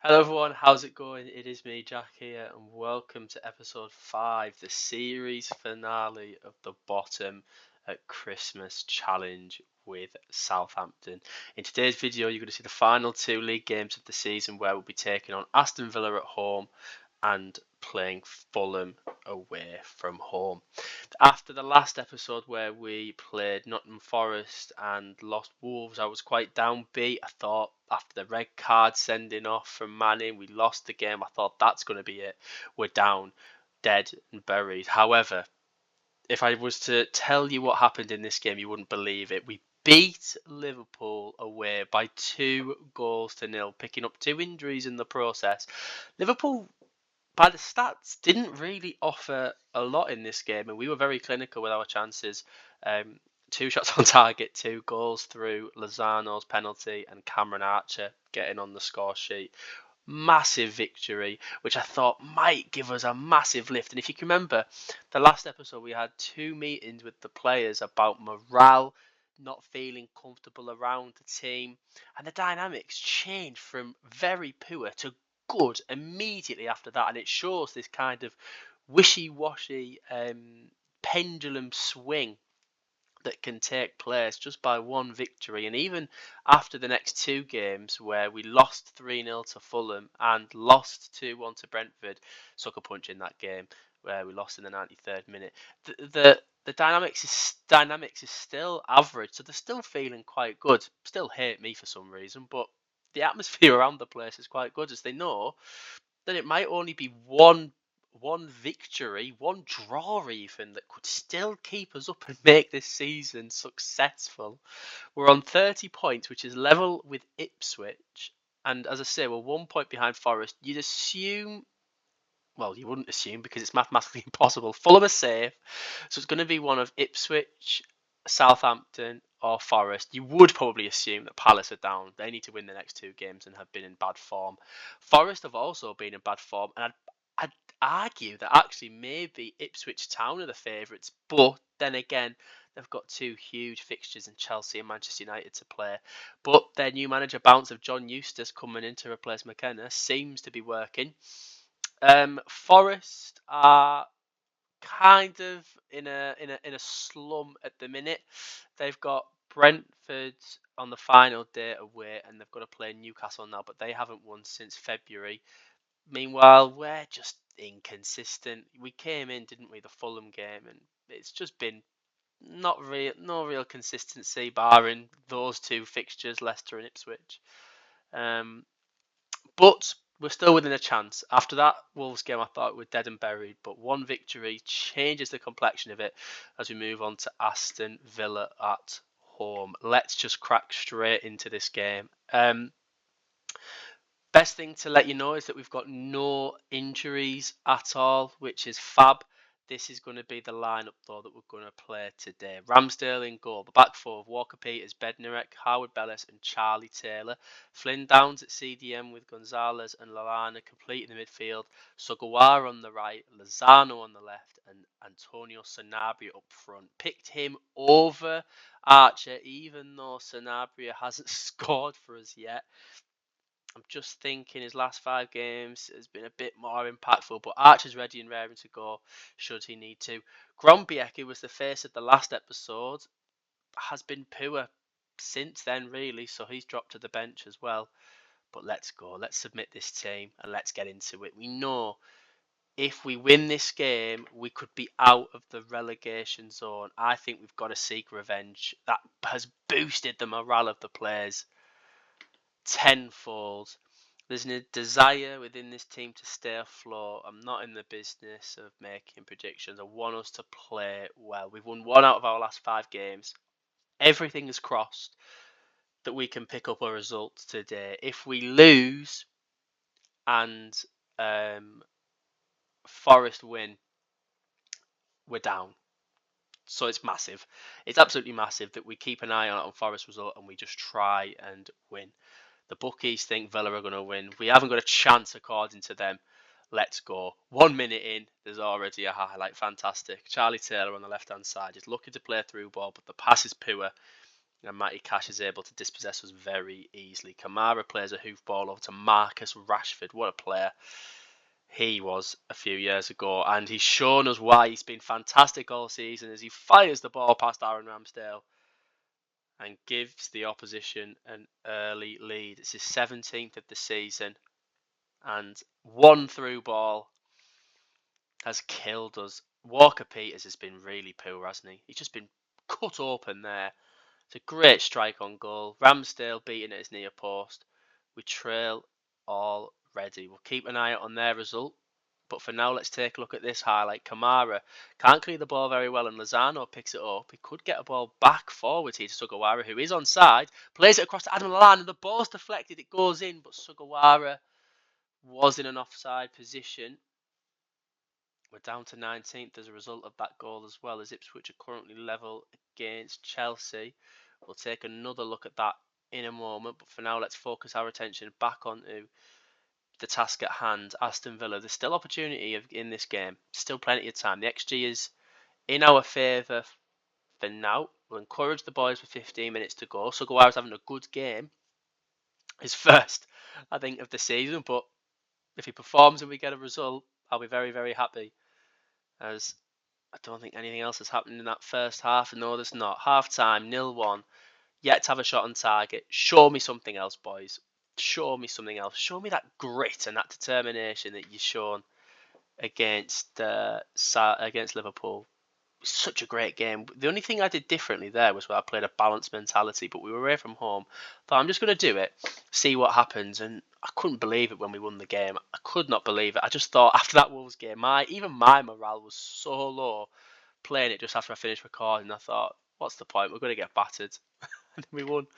Hello everyone, how's it going? It is me, Jack here, and welcome to episode 5, the series finale of the Bottom at Christmas challenge with Southampton. In today's video, you're going to see the final two league games of the season where we'll be taking on Aston Villa at home and playing Fulham away from home. After the last episode where we played Nottingham Forest and lost Wolves, I was quite downbeat. I thought after the red card sending off from Manning, we lost the game. I thought that's going to be it. We're down, dead and buried. However, if I was to tell you what happened in this game, you wouldn't believe it. We beat Liverpool away by 2-0, picking up 2 injuries in the process. Liverpool, by the stats, didn't really offer a lot in this game, and we were very clinical with our chances. 2 shots on target, 2 goals through Lozano's penalty, and Cameron Archer getting on the score sheet. Massive victory, which I thought might give us a massive lift. And if you can remember, the last episode we had 2 meetings with the players about morale, not feeling comfortable around the team, and the dynamics changed from very poor to good immediately after that, and it shows this kind of wishy-washy pendulum swing that can take place just by one victory. And even after the next 2 games where we lost 3-0 to Fulham and lost 2-1 to Brentford, sucker punch in that game where we lost in the 93rd minute, the dynamics is still average, so they're still feeling quite good. Still hate me for some reason, but the atmosphere around the place is quite good, as they know that it might only be one victory, one draw even, that could still keep us up and make this season successful. We're on 30 points, which is level with Ipswich, and as I say, we're 1 point behind Forest. You'd assume, well, you wouldn't assume because it's mathematically impossible. Fulham are safe, so it's going to be one of Ipswich, Southampton, or Forest. You would probably assume that Palace are down. They need to win the next 2 games and have been in bad form. Forest have also been in bad form, and I'd argue that actually maybe Ipswich Town are the favourites, but then again, they've got 2 huge fixtures in Chelsea and Manchester United to play. But their new manager bounce of John Eustace coming in to replace McKenna seems to be working. Forest are kind of in a slum at the minute. They've got Brentford on the final day away, and they've got to play Newcastle now, but they haven't won since February. Meanwhile, we're just inconsistent. We came in, didn't we, the Fulham game, and it's just been no real consistency, barring those 2 fixtures, Leicester and Ipswich. But we're still within a chance. After that Wolves game, I thought we're dead and buried, but one victory changes the complexion of it as we move on to Aston Villa at home. Let's just crack straight into this game. Best thing to let you know is that we've got no injuries at all, which is fab. This is going to be the lineup, though, that we're going to play today. Ramsdale in goal. The back 4 of Walker Peters, Bednarek, Howard Bellis and Charlie Taylor. Flynn Downs at CDM with Gonzalez and Lallana completing the midfield. Sugawara on the right, Lozano on the left and Antonio Sanabria up front. Picked him over Archer, even though Sanabria hasn't scored for us yet. I'm just thinking his last 5 games has been a bit more impactful, but Archer's ready and raring to go should he need to. Grombiek, who was the face of the last episode, has been poor since then, really, so he's dropped to the bench as well. But let's go. Let's submit this team and let's get into it. We know if we win this game, we could be out of the relegation zone. I think we've got to seek revenge. That has boosted the morale of the players tenfold. There's a desire within this team to stay afloat. I'm not in the business of making predictions. I want us to play well. We've won 1 out of our last 5 games. Everything is crossed that we can pick up a result today. If we lose and Forest win, we're down. So it's massive. It's absolutely massive that we keep an eye on Forest result and we just try and win. The bookies think Villa are going to win. We haven't got a chance according to them. Let's go. 1 minute in, there's already a highlight. Fantastic. Charlie Taylor on the left-hand side is looking to play through ball, but the pass is poor. And Matty Cash is able to dispossess us very easily. Kamara plays a hoof ball over to Marcus Rashford. What a player he was a few years ago. And he's shown us why he's been fantastic all season as he fires the ball past Aaron Ramsdale and gives the opposition an early lead. It's his 17th of the season. And one through ball has killed us. Walker Peters has been really poor, hasn't he? He's just been cut open there. It's a great strike on goal. Ramsdale beating at his near post. We trail already. We'll keep an eye out on their result. But for now, let's take a look at this highlight. Kamara can't clear the ball very well, and Lozano picks it up. He could get a ball back forward here to Sugawara, who is onside. Plays it across to Adam Lallana. The ball's deflected. It goes in, but Sugawara was in an offside position. We're down to 19th as a result of that goal as well, as Ipswich are currently level against Chelsea. We'll take another look at that in a moment, but for now let's focus our attention back onto the task at hand. Aston Villa, there's still opportunity in this game, still plenty of time. The XG is in our favour for now. We'll encourage the boys with 15 minutes to go. Sugawara's having a good game, his first, I think, of the season, but if he performs and we get a result, I'll be very, very happy, as I don't think anything else has happened in that first half. No, there's not. Half time, 0-1. Yet to have a shot on target. Show me something else, boys. Show me something else. Show me that grit and that determination that you've shown against Liverpool. It was such a great game. The only thing I did differently there was where I played a balanced mentality, but we were away from home. Thought, I'm just going to do it, see what happens, and I couldn't believe it when we won the game. I could not believe it. I just thought after that Wolves game, even my morale was so low playing it just after I finished recording. I thought, what's the point? We're going to get battered. And then we won.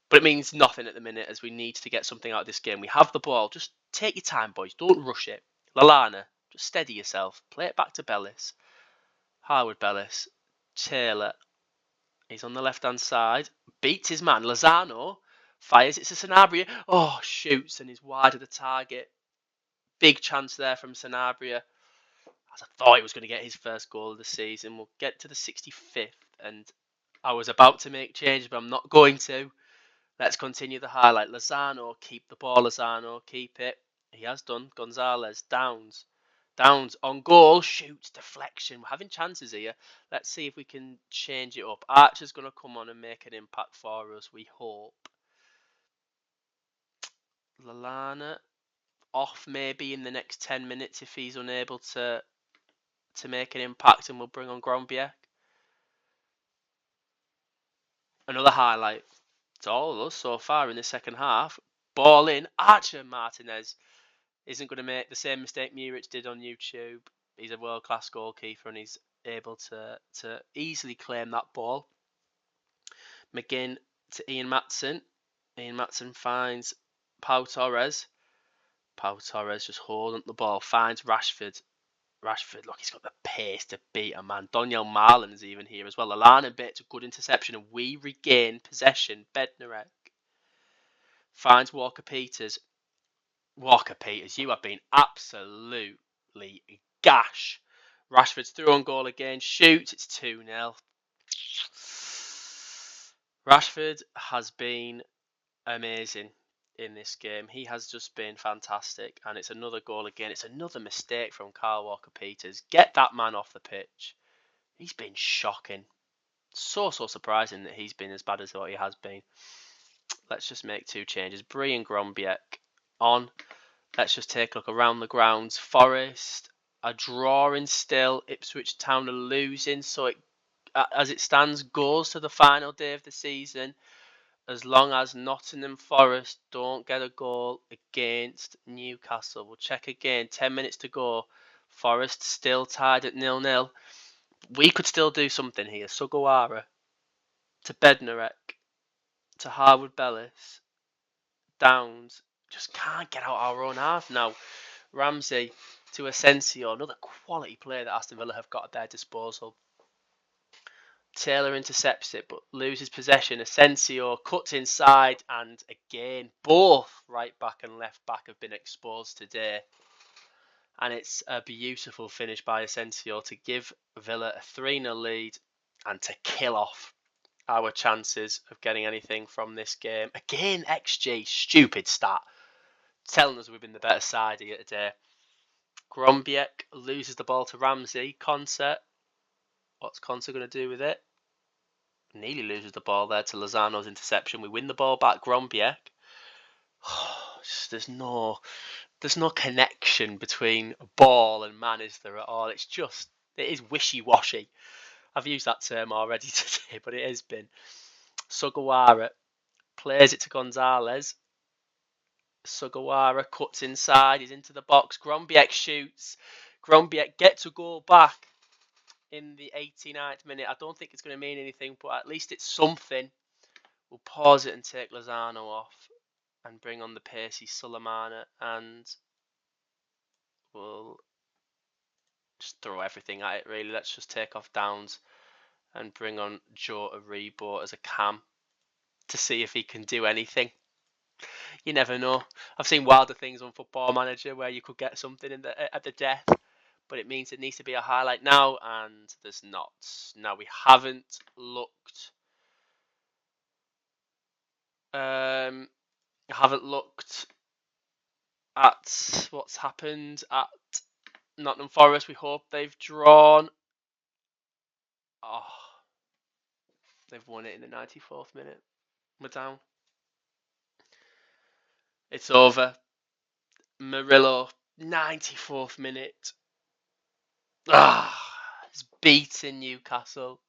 But it means nothing at the minute, as we need to get something out of this game. We have the ball. Just take your time, boys. Don't rush it. Lallana, just steady yourself. Play it back to Bellis. Harwood Bellis. Taylor. He's on the left-hand side. Beats his man. Lozano fires. It's a Sanabria. Oh, shoots and is wide of the target. Big chance there from Sanabria. As I thought he was going to get his first goal of the season. We'll get to the 65th, and I was about to make changes, but I'm not going to. Let's continue the highlight. Lozano, keep the ball. Lozano, keep it. He has done. Gonzalez, Downs on goal, shoots, deflection. We're having chances here. Let's see if we can change it up. Archer's going to come on and make an impact for us, we hope. Lallana off maybe in the next 10 minutes if he's unable to make an impact, and we'll bring on Grombiek. Another highlight. It's all of us so far in the second half. Ball in. Archer Martinez isn't going to make the same mistake Muric did on YouTube. He's a world-class goalkeeper and he's able to easily claim that ball. McGinn to Ian Matson. Ian Matson finds Pau Torres. Pau Torres just holding the ball. Finds Rashford. Rashford, look, he's got the pace to beat a man. Daniel Marlin is even here as well. Lallana bit a good interception and we regain possession. Bednarek finds Walker Peters. Walker Peters, you have been absolutely gash. Rashford's through on goal again. Shoots, it's 2-0. Rashford has been amazing in this game. He has just been fantastic, and it's another goal again. It's another mistake from Kyle Walker-Peters. Get that man off the pitch. He's been shocking. So surprising that he's been as bad as what he has been. Let's just make two changes. Bree and Grombiek on. Let's just take a look around the grounds. Forest are drawing still. Ipswich Town are losing, so as it stands, goes to the final day of the season. As long as Nottingham Forest don't get a goal against Newcastle. We'll check again. 10 minutes to go. Forest still tied at 0-0. We could still do something here. Sugawara to Bednarek to Harwood Bellis. Downs. Just can't get out our own half now. Ramsey to Asensio. Another quality player that Aston Villa have got at their disposal. Taylor intercepts it but loses possession. Asensio cuts inside, and again both right back and left back have been exposed today, and it's a beautiful finish by Asensio to give Villa a 3-0 lead and to kill off our chances of getting anything from this game. Again, XG, stupid stat, telling us we've been the better side here today. Grombiek loses the ball to Ramsey. Concert, what's Concert going to do with it? Nearly loses the ball there to Lozano's interception. We win the ball back. Grombiek. There's no connection between ball and man, is there at all? It is wishy-washy. I've used that term already today, but it has been. Sugawara plays it to Gonzalez. Sugawara cuts inside. He's into the box. Grombiek shoots. Grombiek gets a goal back in the 89th minute. I don't think it's going to mean anything, but at least it's something. We'll pause it and take Lozano off and bring on the pacey Sulemana, and we'll just throw everything at it, really. Let's just take off Downs and bring on Joe Aribo as a cam to see if he can do anything. You never know. I've seen wilder things on Football Manager where you could get something at the death, but it means it needs to be a highlight now, and there's not. Now, we haven't looked at what's happened at Nottingham Forest. We hope they've drawn. Oh, they've won it in the 94th minute. We're down. It's over. Murillo, 94th minute. It's beaten Newcastle.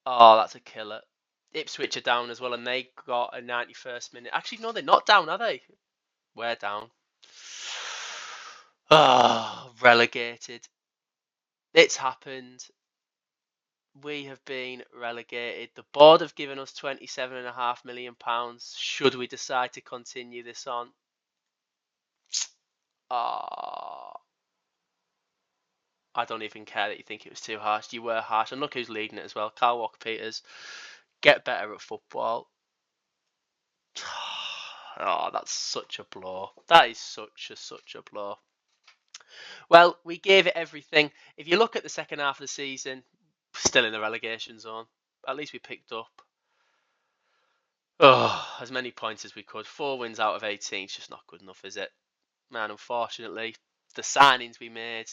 Oh, that's a killer. Ipswich are down as well, and they got a 91st minute. Actually, no, they're not down, are they? We're down. Relegated. It's happened. We have been relegated. The board have given us £27.5 million should we decide to continue this on. I don't even care that you think it was too harsh. You were harsh. And look who's leading it as well. Carl Walker-Peters. Get better at football. Oh, that's such a blow. That is such a blow. Well, we gave it everything. If you look at the second half of the season, still in the relegation zone. At least we picked up as many points as we could. 4 wins out of 18 is just not good enough, is it? Man, unfortunately, the signings we made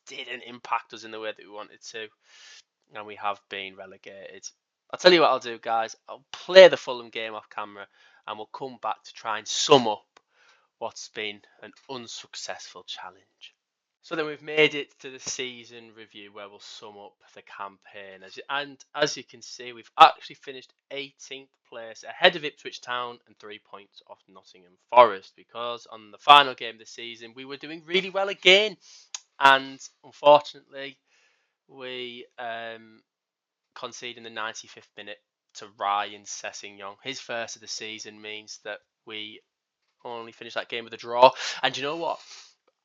didn't impact us in the way that we wanted to, and we have been relegated. I'll tell you what I'll do, guys. I'll play the Fulham game off camera, and we'll come back to try and sum up what's been an unsuccessful challenge. So then we've made it to the season review where we'll sum up the campaign. As you can see, we've actually finished 18th place, ahead of Ipswich Town and 3 points off Nottingham Forest, because on the final game of the season we were doing really well again, and unfortunately we conceded in the 95th minute to Ryan Sessegnon. His first of the season means that we only finished that game with a draw. And you know what?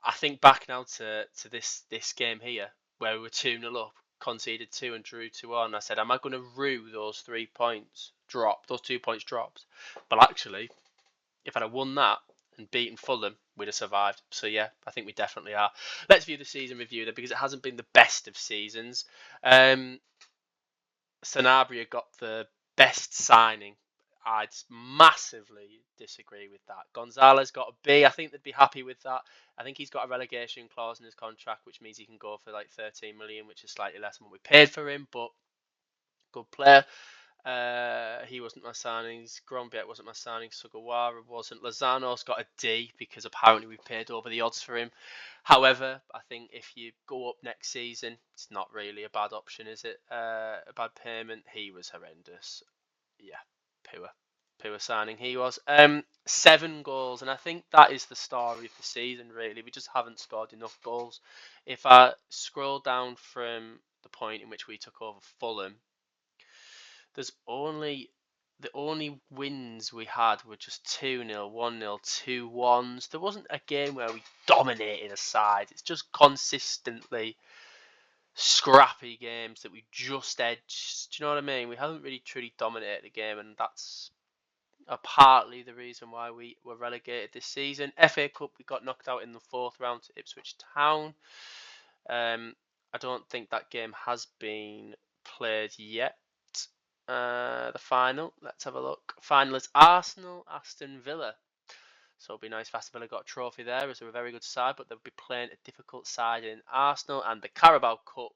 I think back now to this game here, where we were 2-0 up, conceded 2 and drew 2-1. I said, am I going to rue those 3 points drop, those 2 points dropped? But actually, if I'd have won that and beaten Fulham, we'd have survived. So yeah, I think we definitely are. Let's view the season review then, because it hasn't been the best of seasons. Sanabria got the best signing. I'd massively disagree with that. Gonzalez got a B. I think they'd be happy with that. I think he's got a relegation clause in his contract, which means he can go for like 13 million, which is slightly less than what we paid for him, but good player. He wasn't my signings. Grombiek wasn't my signing. Sugawara wasn't. Lozano's got a D because apparently we paid over the odds for him. However, I think if you go up next season, it's not really a bad option, is it? A bad payment. He was horrendous. Yeah, poor signing he was. 7 goals, and I think that is the story of the season, really. We just haven't scored enough goals. If I scroll down from the point in which we took over Fulham, the only wins we had were just 2-0, 1-0, 2-1s. There wasn't a game where we dominated a side. It's just consistently scrappy games that we just edged. Do you know what I mean? We haven't really truly dominated the game, and that's partly the reason why we were relegated this season. FA Cup, we got knocked out in the 4th round to Ipswich Town. I don't think that game has been played yet. The final, let's have a look. Final is Arsenal, Aston Villa. So it'll be nice if Aston Villa got a trophy there, as they're a very good side, but they'll be playing a difficult side in Arsenal. And the Carabao Cup,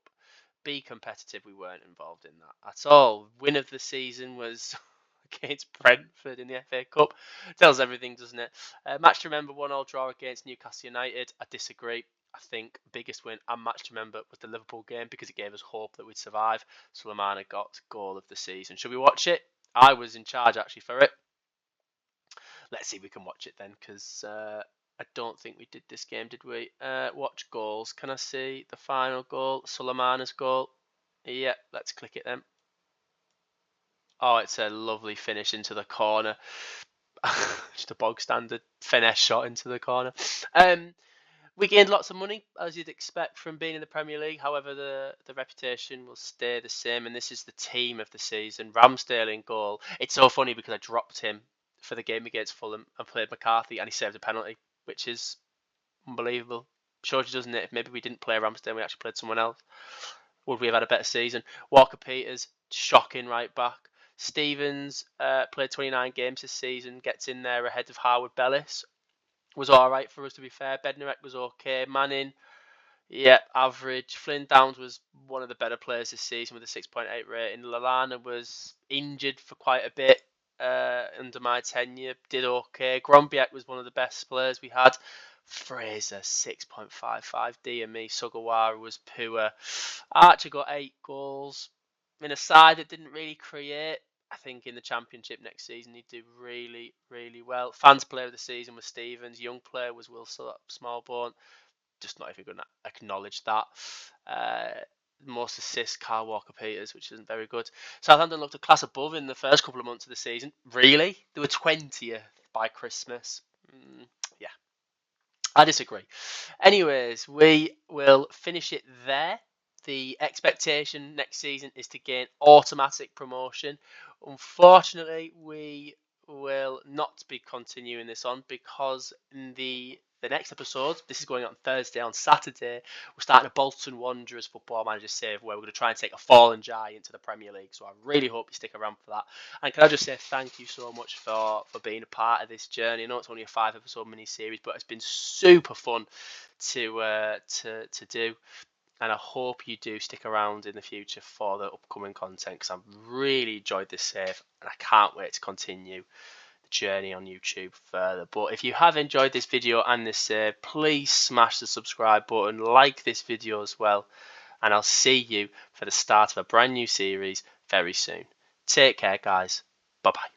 be competitive, we weren't involved in that at all. Win of the season was against Brentford in the FA Cup. Tells everything, doesn't it? Match to remember, 1-1 draw against Newcastle United. I disagree. I think biggest win and match to remember was the Liverpool game because it gave us hope that we'd survive. Sulemana got goal of the season. Should we watch it? I was in charge actually for it. Let's see if we can watch it then, because I don't think we did this game, did we? Watch goals. Can I see the final goal? Sulemana's goal. Yeah, let's click it then. Oh, it's a lovely finish into the corner. Just a bog standard finesse shot into the corner. We gained lots of money, as you'd expect from being in the Premier League. However, the reputation will stay the same, and this is the team of the season. Ramsdale in goal. It's so funny because I dropped him for the game against Fulham and played McCarthy, and he saved a penalty, which is unbelievable. Shows you, doesn't it? If maybe we didn't play Ramsdale and we actually played someone else, would we have had a better season? Walker-Peters, shocking right back. Stevens played 29 games this season, gets in there ahead of Harwood Bellis. Was all right for us, to be fair. Bednarek was okay. Manning, yeah, average. Flynn Downs was one of the better players this season with a 6.8 rating. Lallana was injured for quite a bit under my tenure. Did okay. Grombiak was one of the best players we had. Fraser, 6.55. DME. Sugawara was poor. Archer got 8 goals. In a side that didn't really create. I think in the Championship next season he'd do really, really well. Fans player of the season was Stevens. Young player was Will Smallbone. Just not even going to acknowledge that. Most assists, Carl Walker-Peters, which isn't very good. Southampton looked a class above in the first couple of months of the season. Really? They were 20th by Christmas. Yeah, I disagree. Anyways, we will finish it there. The expectation next season is to gain automatic promotion. Unfortunately, we will not be continuing this on because in the next episode, this is going on Thursday, on Saturday, we're starting a Bolton Wanderers Football Manager save where we're going to try and take a fallen giant into the Premier League. So I really hope you stick around for that. And can I just say thank you so much for being a part of this journey. I know it's only a 5-episode mini-series, but it's been super fun to do. And I hope you do stick around in the future for the upcoming content because I've really enjoyed this save and I can't wait to continue the journey on YouTube further. But if you have enjoyed this video and this save, please smash the subscribe button, like this video as well, and I'll see you for the start of a brand new series very soon. Take care, guys. Bye-bye.